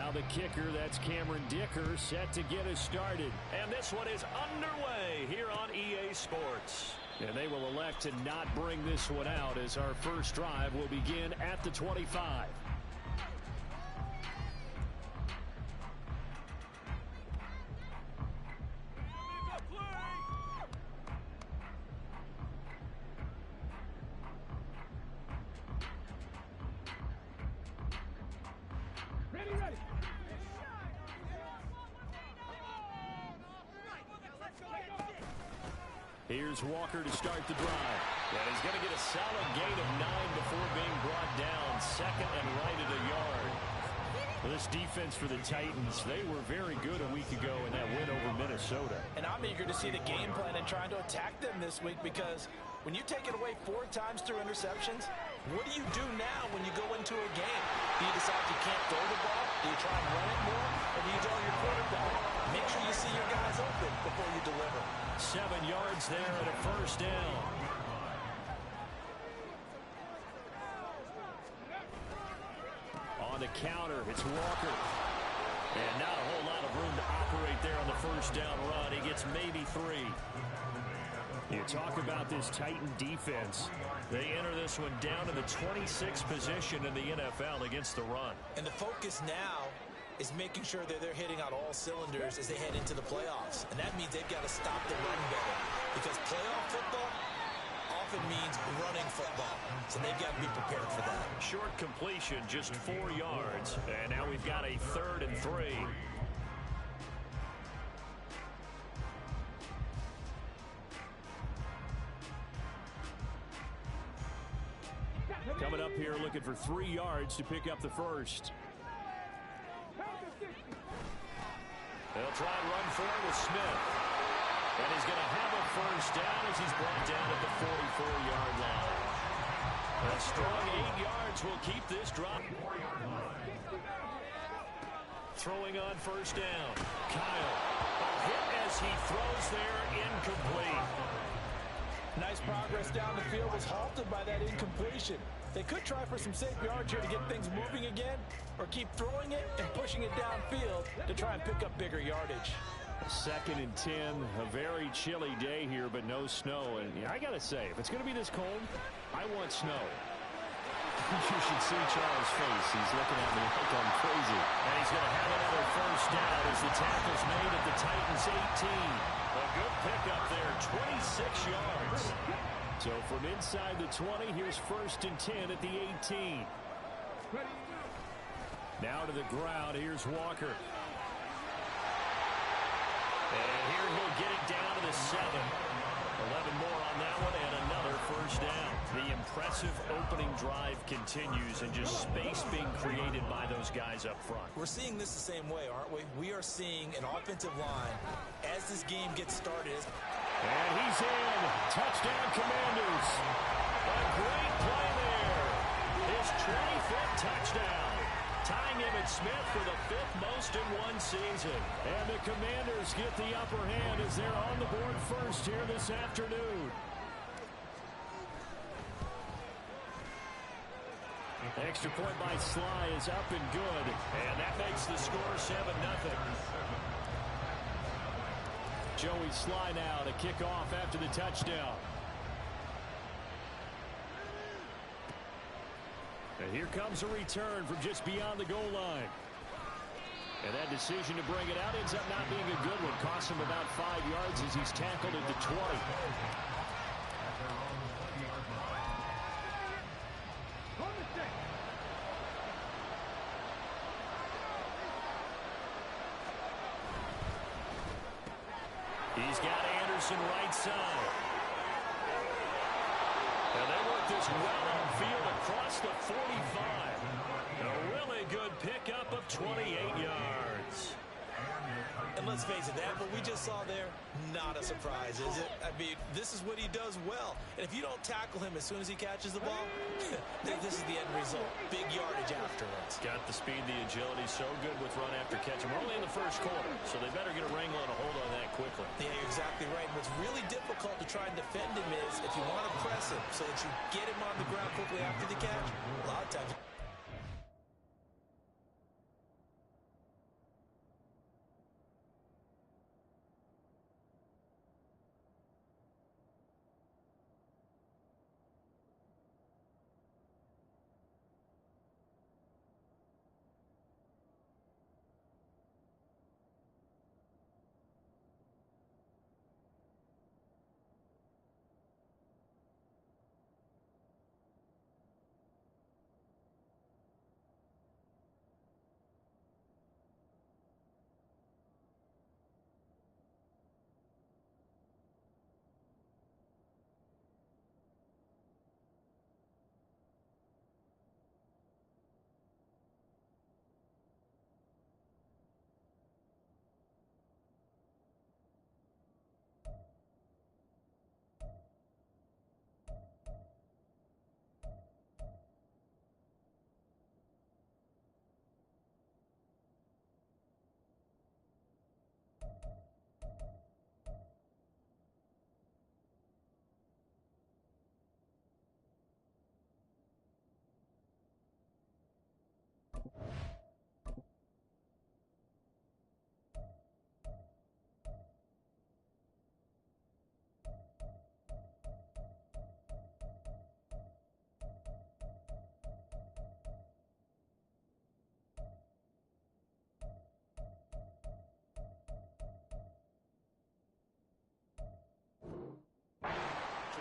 Now the kicker, that's Cameron Dicker, set to get us started. And this one is underway here on EA Sports. And they will elect to not bring this one out as our first drive will begin at the 25. Here's Walker to start the drive. And he's going to get a solid gain of 9 before being brought down. Second and right at a yard. Well, this defense for the Titans, they were very good a week ago in that win over Minnesota. And I'm eager to see the game plan and trying to attack them this week, because when you take it away 4 times through interceptions, what do you do now when you go into a game? Do you decide you can't throw the ball? Do you try and run it more? Or do you draw your quarterback? Make sure you see your guys open before you deliver. 7 yards there and a first down. On the counter, it's Walker. And not a whole lot of room to operate there on the first down run. He gets maybe 3. You talk about this Titan defense. They enter this one down to the 26th position in the NFL against the run. And the focus now is making sure that they're hitting on all cylinders as they head into the playoffs. And that means they've got to stop the run better, because playoff football often means running football. So they've got to be prepared for that. Short completion, just 4 yards. And now we've got a 3rd and 3. Coming up here looking for 3 yards to pick up the first. They'll try and run for it with Smith. And he's going to have a first down as he's brought down at the 44-yard line. A strong 8 yards will keep this drive. Throwing on first down. Kyle. A hit as he throws there, incomplete. Nice progress down the field, was halted by that incompletion. They could try for some safe yards here to get things moving again, or keep throwing it and pushing it downfield to try and pick up bigger yardage. 2nd and 10, a very chilly day here, but no snow. And I got to say, if it's going to be this cold, I want snow. You should see Charles' face. He's looking at me like I'm crazy. And he's going to have another first down as the tackle's made at the Titans' 18. A good pickup there, 26 yards. So from inside the 20, here's 1st and 10 at the 18. Now to the ground, here's Walker. And here he'll get it down to the 7. 11 more on that one and another first down. The impressive opening drive continues, and just space being created by those guys up front. We're seeing this the same way, aren't we? We are seeing an offensive line as this game gets started. And he's in. Touchdown, Commanders. A great play there. His 25th touchdown. Tying Emmitt Smith for the 5th most in one season. And the Commanders get the upper hand as they're on the board first here this afternoon. Extra point by Sly is up and good. And that makes the score 7-0. Joey Sly now to kick off after the touchdown. And here comes a return from just beyond the goal line. And that decision to bring it out ends up not being a good one. Costs him about 5 yards as he's tackled at the 20. He's got Anderson right side. And they work this well on field across the 45. A really good pickup of 28 yards. And let's face it, that what we just saw there, not a surprise, is it? I mean, this is what he does well. And if you don't tackle him as soon as he catches the ball, this is the end result. Big yardage afterwards. Got the speed, the agility, so good with run after catch. We're only in the first quarter, so they better get a wrangle and a hold on that quickly. Yeah, you're exactly right. What's really difficult to try and defend him is if you want to press him so that you get him on the ground quickly after the catch, a lot of times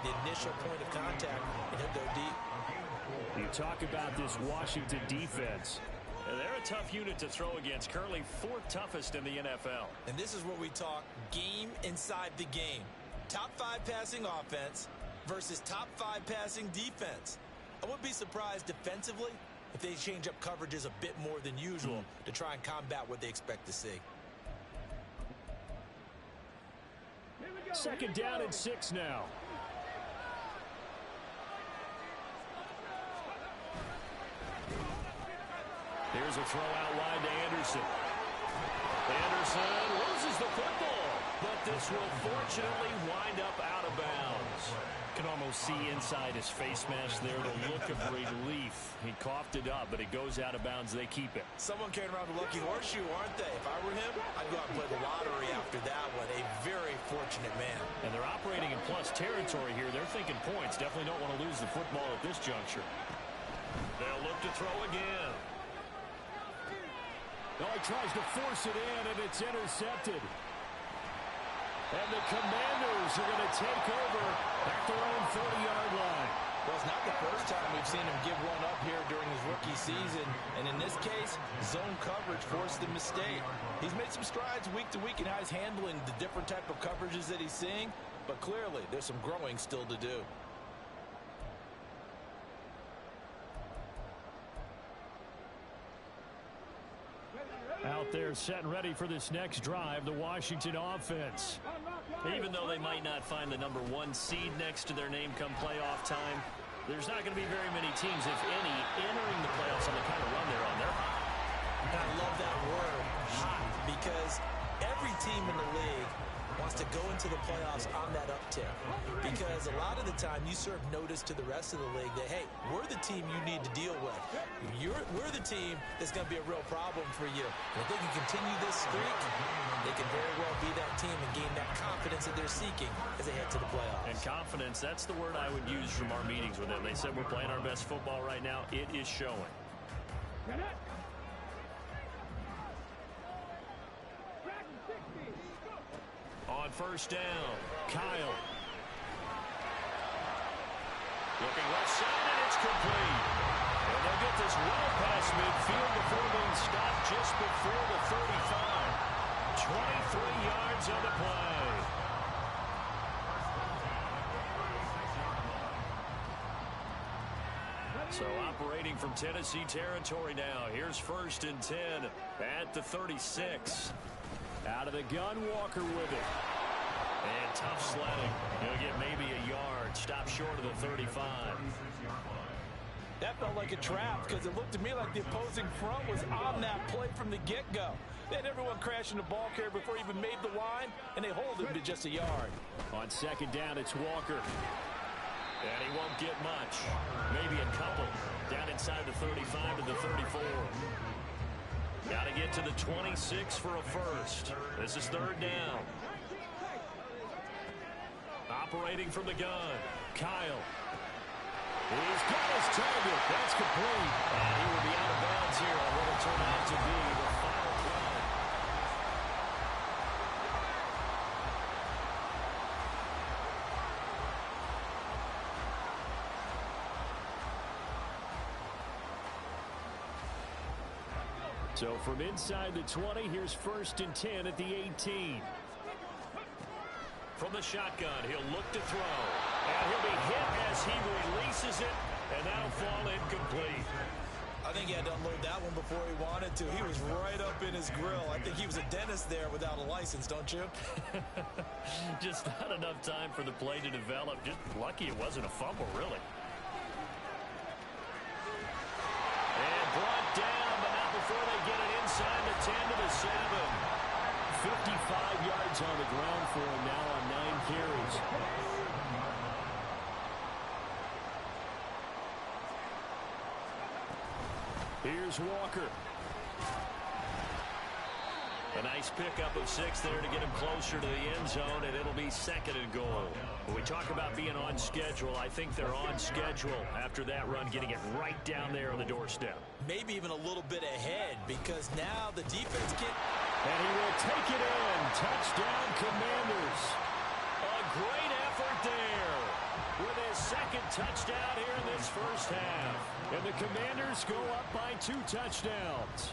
the initial point of contact, and he'll go deep. You talk about this Washington defense. They're a tough unit to throw against, currently 4th toughest in the NFL. And this is where we talk game inside the game. Top 5 passing offense versus top 5 passing defense. I wouldn't be surprised defensively if they change up coverages a bit more than usual to try and combat what they expect to see. 2nd down and 6 now. Here's a throw out wide to Anderson. Anderson loses the football, but this will fortunately wind up out of bounds. Can almost see inside his face mask there the look of relief. He coughed it up, but it goes out of bounds. They keep it. Someone carrying around the lucky horseshoe, aren't they? If I were him, I'd go out and play the lottery after that one. A very fortunate man. And they're operating in plus territory here. They're thinking points. Definitely don't want to lose the football at this juncture. They'll look to throw again. Oh, he tries to force it in, and it's intercepted. And the Commanders are going to take over at their own 40-yard line. Well, it's not the first time we've seen him give one up here during his rookie season. And in this case, zone coverage forced him to stay. He's made some strides week to week in how he's handling the different type of coverages that he's seeing. But clearly, there's some growing still to do. Out there set and ready for this next drive, the Washington offense. Even though they might not find the number 1 seed next to their name come playoff time, there's not going to be very many teams, if any, entering the playoffs on the kind of run they're on. They're hot. I love that word, hot, because every team in the league wants to go into the playoffs on that uptick. Because a lot of the time you serve notice to the rest of the league that, hey, we're the team you need to deal with. We're the team that's going to be a real problem for you. And if they can continue this streak, they can very well be that team and gain that confidence that they're seeking as they head to the playoffs. And confidence, that's the word I would use from our meetings with them. They said we're playing our best football right now. It is showing. On 1st down, Kyle. Looking left side, and it's complete. And they'll get this well past midfield before being stopped just before the 35. 23 yards on the play. So operating from Tennessee territory now. Here's 1st and 10 at the 36. Out of the gun, Walker with it. And tough sledding. He'll get maybe a yard. Stop short of the 35. That felt like a trap because it looked to me like the opposing front was on that play from the get-go. They had everyone crashing the ball carrier before he even made the line, and they hold him to just a yard. On 2nd down, it's Walker. And he won't get much. Maybe a couple. Down inside the 35 to the 34. Got to get to the 26 for a first. This is 3rd down. Operating from the gun, Kyle. He's got his target. That's complete. And he will be out of bounds here on what will turn out to be the final play. So from inside the 20, here's 1st and 10 at the 18. From the shotgun, he'll look to throw. And he'll be hit as he releases it, and that'll fall incomplete. I think he had to unload that one before he wanted to. He was right up in his grill. I think he was a dentist there without a license, don't you? Just not enough time for the play to develop. Just lucky it wasn't a fumble, really. And brought down, but not before they get it inside the 10 to the 7. 55 yards on the ground for him now on 9 carries. Here's Walker. A nice pickup of 6 there to get him closer to the end zone, and it'll be 2nd and goal. When we talk about being on schedule, I think they're on schedule after that run, getting it right down there on the doorstep. Maybe even a little bit ahead, because now the defense can... And he will take it in. Touchdown, Commanders. A great effort there. with his second touchdown here in this first half. And the Commanders go up by 2 touchdowns.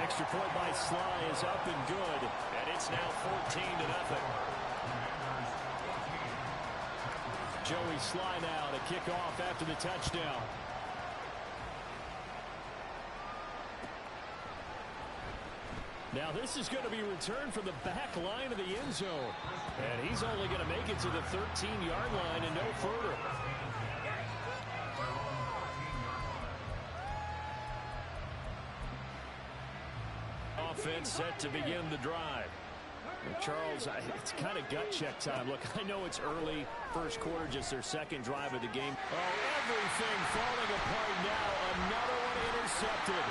Extra point by Sly is up and good. And it's now 14-0. Joey Sly now to kick off after the touchdown. Now this is going to be returned from the back line of the end zone. And he's only going to make it to the 13-yard line and no further. Offense set to begin the drive. And Charles, it's kind of gut check time. Look, I know it's early, first quarter, just their second drive of the game. Oh, everything falling apart now. Another one intercepted.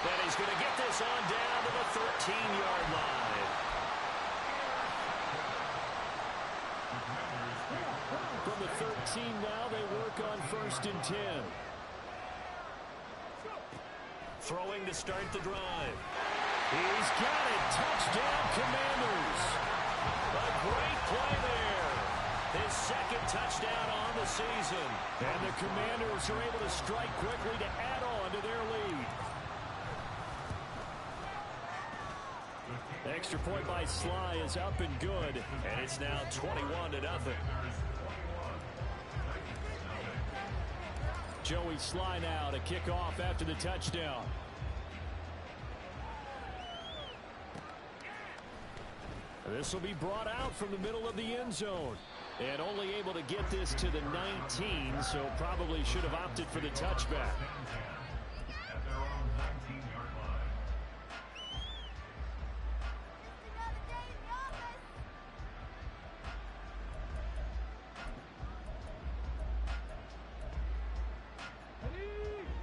And he's going to get this on down to the 13-yard line. From the 13 now, they work on 1st and 10. Throwing to start the drive. He's got it. Touchdown, Commanders. A great play there. His second touchdown on the season. And the Commanders are able to strike quickly to add on to their lead. Extra point by Sly is up and good. And it's now 21-0. Joey Sly now to kick off after the touchdown. This will be brought out from the middle of the end zone. And only able to get this to the 19, so probably should have opted for the touchback.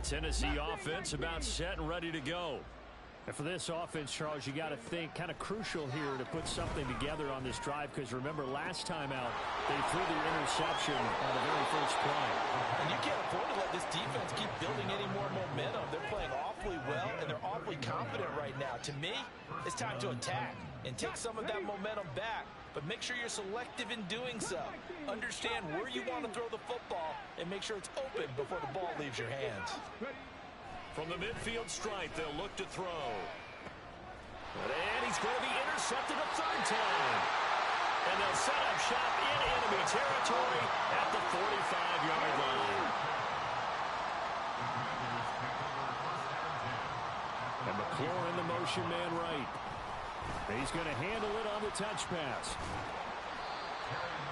Tennessee offense about set and ready to go. And for this offense, Charles, you got to think kind of crucial here to put something together on this drive, because remember last time out they threw the interception on the very first play. And you can't afford to let this defense keep building any more momentum. They're playing awfully well, and they're awfully confident right now. To me, it's time to attack and take some of that momentum back, but make sure you're selective in doing so. Understand where you want to throw the football and make sure it's open before the ball leaves your hands. From the midfield stripe, they'll look to throw. And he's going to be intercepted a third time. And they'll set up shop in enemy territory at the 45-yard line. And McLaurin in the motion man right. He's going to handle it on the touch pass.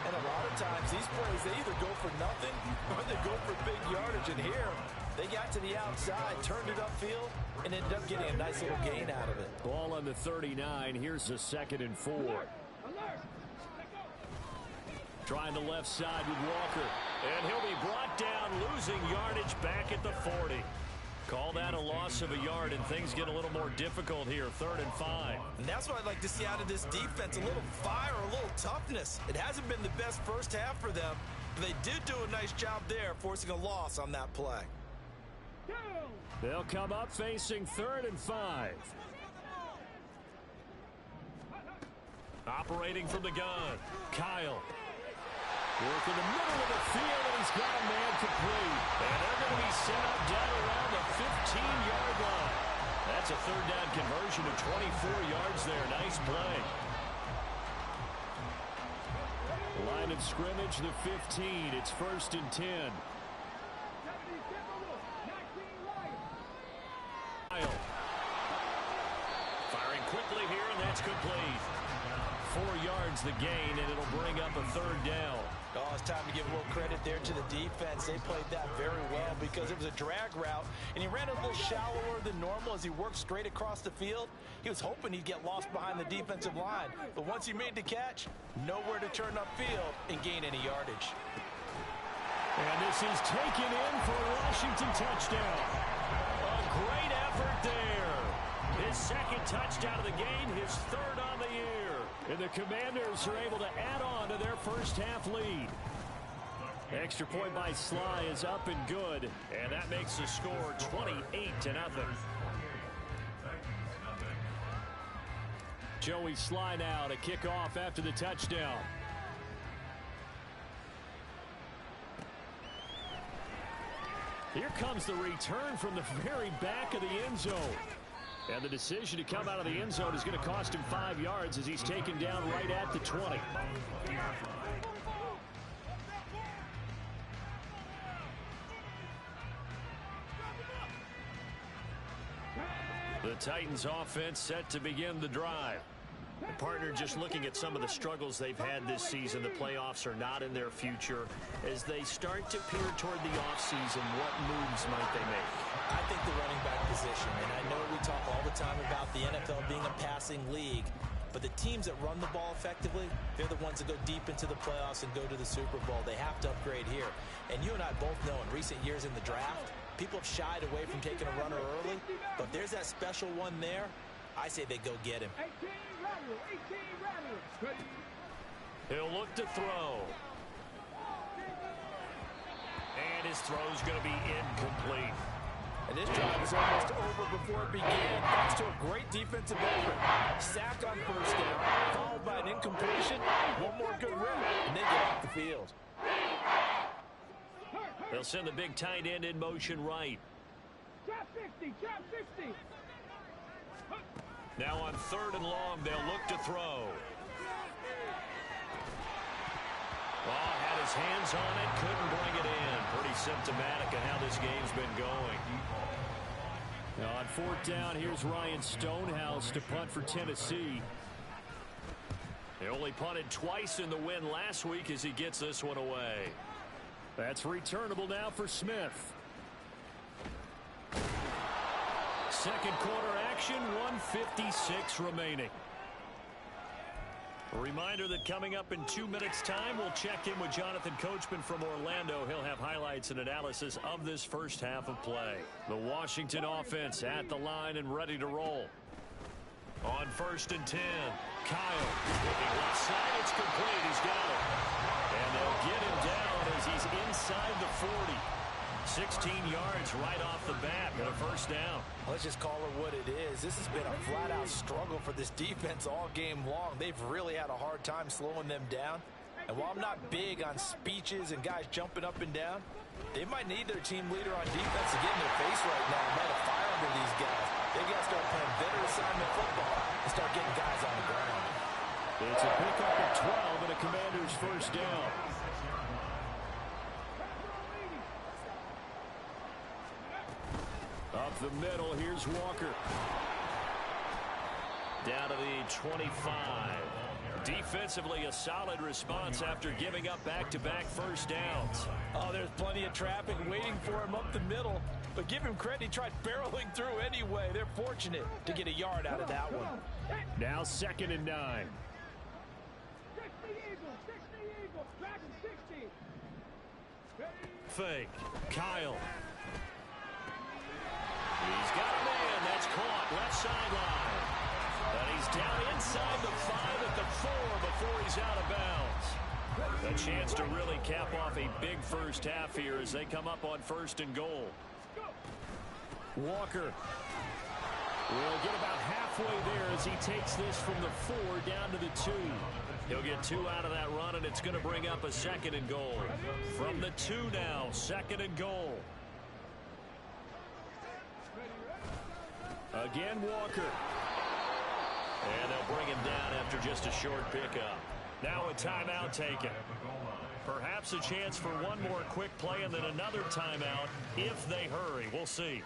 And a lot of times, these plays, they either go for nothing or they go for big yardage. And here, they got to the outside, turned it upfield, and ended up getting a nice little gain out of it. Ball on the 39. Here's the 2nd and 4. Trying the left side with Walker. And he'll be brought down, losing yardage back at the 40. Call that a loss of a yard, and things get a little more difficult here, 3rd and 5. And that's what I'd like to see out of this defense, a little fire, a little toughness. It hasn't been the best first half for them, but they did do a nice job there, forcing a loss on that play. They'll come up facing 3rd and 5. Operating from the gun, Kyle. Work in the middle of the field, and he's got a man complete. And they're going to be set up down around the 15-yard line. That's a 3rd down conversion of 24 yards there. Nice play. Line of scrimmage, the 15. It's 1st and 10. Firing quickly here, and that's complete. 4 yards the gain, and it'll bring up a 3rd down. Oh, it's time to give a little credit there to the defense. They played that very well because it was a drag route, and he ran a little shallower than normal as he worked straight across the field. He was hoping he'd get lost behind the defensive line, but once he made the catch, nowhere to turn upfield and gain any yardage. And this is taken in for a Washington touchdown. A great effort there. His 2nd touchdown of the game, his 3rd on the year. And the Commanders are able to add on to their first half lead. Extra point by Sly is up and good. And that makes the score 28-0. Joey Sly now to kick off after the touchdown. Here comes the return from the very back of the end zone. And the decision to come out of the end zone is going to cost him 5 yards as he's taken down right at the 20. The Titans offense set to begin the drive. And partner, just looking at some of the struggles they've had this season, the playoffs are not in their future. As they start to peer toward the offseason, what moves might they make? I think the running back position, and I know we talk all the time about the NFL being a passing league, but the teams that run the ball effectively, they're the ones that go deep into the playoffs and go to the Super Bowl. They have to upgrade here. And you and I both know in recent years in the draft, people have shied away from taking a runner early, but there's that special one there. I say they go get him. He'll look to throw. And his throw's going to be incomplete. And this drive is almost over before it began. Thanks to a great defensive effort. Sack on first down, followed by an incompletion. One more good rip, and then get off the field. They'll send the big tight end in motion right. Trap 50, trap 50. Now on 3rd and long, they'll look to throw. Oh, had his hands on it, couldn't bring it in. Pretty symptomatic of how this game's been going. Now on 4th down, here's Ryan Stonehouse to punt for Tennessee. They only punted twice in the win last week as he gets this one away. That's returnable now for Smith. Second quarter action, 1:56 remaining. A reminder that coming up in 2 minutes' time, we'll check in with Jonathan Coachman from Orlando. He'll have highlights and analysis of this first half of play. The Washington offense at the line and ready to roll. On 1st and 10, Kyle looking left side. It's complete. He's got it. And they'll get him down as he's inside the 40. 16 yards right off the bat and a first down. Let's just call it what it is. This has been a flat-out struggle for this defense all game long. They've really had a hard time slowing them down. And while I'm not big on speeches and guys jumping up and down, they might need their team leader on defense to get in their face right now and light a fire under these guys. They got to start playing better assignment football and start getting guys on the ground. It's a pickup of 12 and a Commander's first down. Up the middle, here's Walker. Down to the 25. Defensively, a solid response after giving up back-to-back first downs. Oh, there's plenty of traffic waiting for him up the middle. But give him credit, he tried barreling through anyway. They're fortunate to get a yard out of that one. Now 2nd and 9. 60 Eagles, Dragon 60. Fake. Kyle. He's got a man. That's caught. Left sideline. And he's down inside the 5 at the 4 before he's out of bounds. A chance to really cap off a big first half here as they come up on 1st and goal. Walker will get about halfway there as he takes this from the 4 down to the 2. He'll get 2 out of that run, and it's going to bring up a 2nd and goal. From the 2 now, 2nd and goal. Again, Walker. And they'll bring him down after just a short pickup. Now a timeout taken. Perhaps a chance for one more quick play and then another timeout if they hurry. We'll see.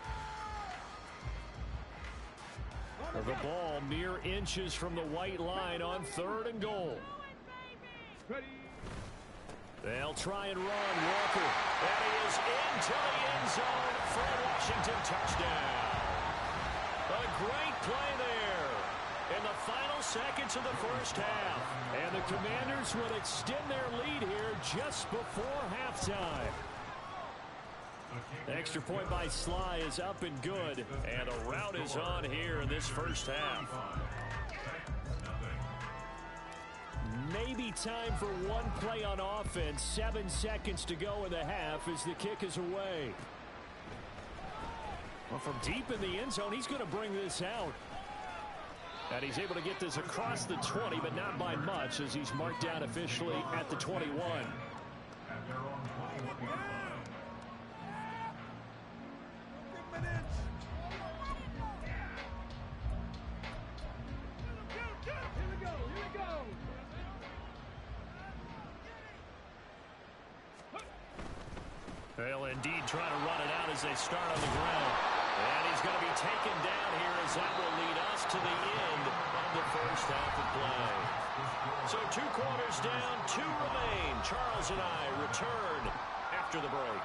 The ball mere inches from the white line on 3rd and goal. They'll try and run. Walker. And he is into the end zone for a Washington touchdown. A great play there in the final seconds of the first half. And the Commanders will extend their lead here just before halftime. Extra point by Sly is up and good. And a rout is on here in this first half. Maybe time for one play on offense. 7 seconds to go in the half as the kick is away. Well, from deep in the end zone, he's going to bring this out. And he's able to get this across the 20, but not by much, as he's marked down officially at the 21. They'll indeed try to run it out as they start on the ground. And he's going to be taken down here as that will lead us to the end of the first half of play. So 2 quarters down, 2 remain. Charles and I return after the break.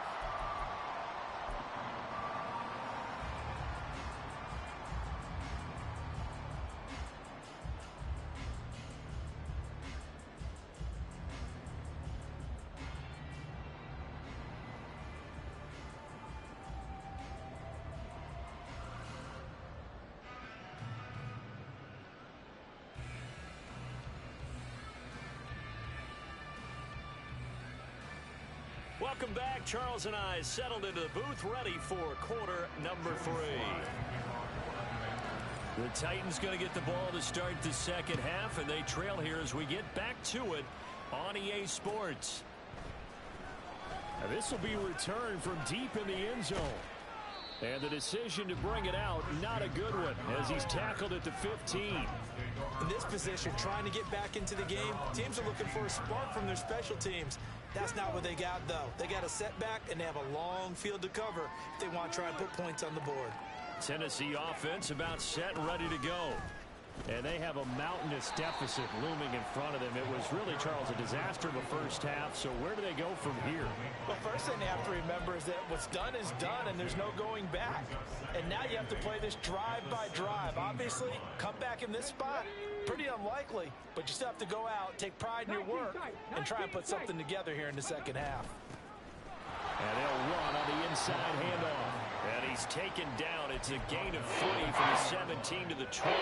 Welcome back. Charles and I settled into the booth, ready for quarter number 3. The Titans going to get the ball to start the second half, and they trail here as we get back to it on EA Sports. Now this will be returned from deep in the end zone. And the decision to bring it out, not a good one, as he's tackled at the 15. In this position, trying to get back into the game, teams are looking for a spark from their special teams. That's not what they got, though. They got a setback, and they have a long field to cover if they want to try and put points on the board. Tennessee offense about set and ready to go. And they have a mountainous deficit looming in front of them. It was really, Charles, a disaster in the first half. So where do they go from here? Well, first thing they have to remember is that what's done is done, and there's no going back. And now you have to play this drive by drive. Obviously, come back in this spot, pretty unlikely. But you still have to go out, take pride in your work, and try and put something together here in the second half. And they'll run on the inside handoff. And he's taken down. It's a gain of 3 from the 17 to the 20.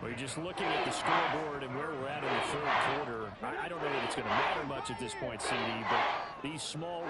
We're just looking at the scoreboard and where we're at in the third quarter. I don't know that it's going to matter much at this point, CD, but these small